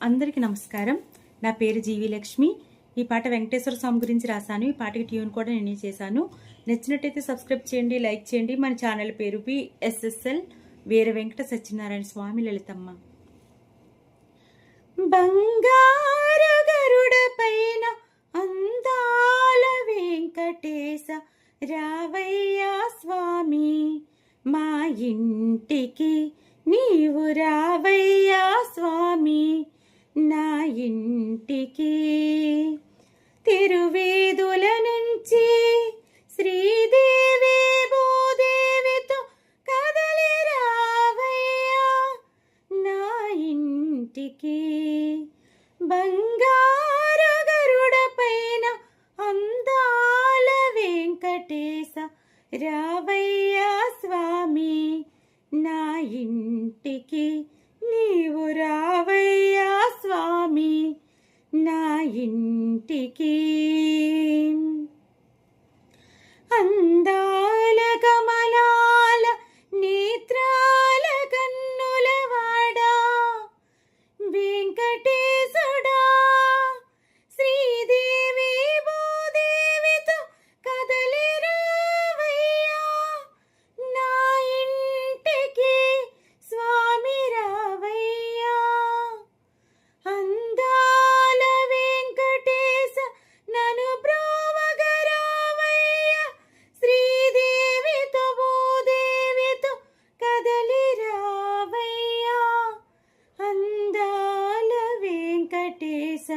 అందరికీ నమస్కారం. నా పేరు జీవి లక్ష్మి. ఈ పాట వెంకటేశ్వర స్వామి గురించి రాశాను. ఈ పాటకి ట్యూన్ కూడా నేనే చేశాను. నచ్చినట్టయితే సబ్స్క్రైబ్ చేయండి, లైక్ చేయండి. మన ఛానల్ పేరు PSSL వీర వెంకట సత్యనారాయణ స్వామి లలితమ్మ. బంగారు గరుడ పైన అందాల వెంకటేశ రావయ్యా స్వామి, మా ఇంటికి నీవు రావయ్యా స్వామి, నా ఇంటికి. తిరువేదుల నుంచి శ్రీదేవి భూదేవితో కదలి రావయ్యా నా ఇంటికి. బంగారు గరుడ పైన అందాల వెంకటేశ రావయ్యా స్వామి, నా ఇంటికి నీవు రావయ్యా స్వామి, నా ఇంటికి. అందాల కమలాల నేత్రాల కన్నుల వాడా వెంకటేశుడా, శ్రీదేవి భూదేవితో కదలి రావయ్యా నా ఇంటికి స్వామి రావయ్యా. అందాల వెంకటేశ నన్ను బ్రోవగరావయ్యా, శ్రీదేవితో భూదేవితో కదలి రావయ్యా. అందాల వెంకటేశ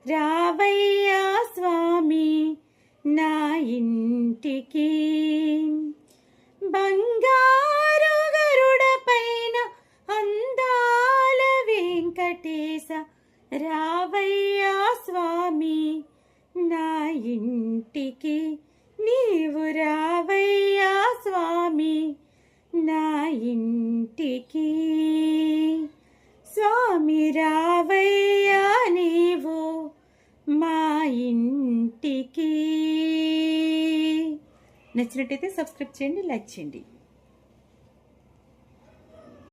రావయ్యా స్వామి, నా ఇంటికి. బంగారు గరుడ పైన అందాల వెంకటేశ రావయ్యా స్వామి, నా ఇంటికి నీవు రావయ్యా స్వామి, నా ఇంటికి. స్వామి రావయ్యా నీవు మా ఇంటికి. నచ్చినట్టయితే సబ్స్క్రైబ్ చేయండి, లైక్ చేయండి.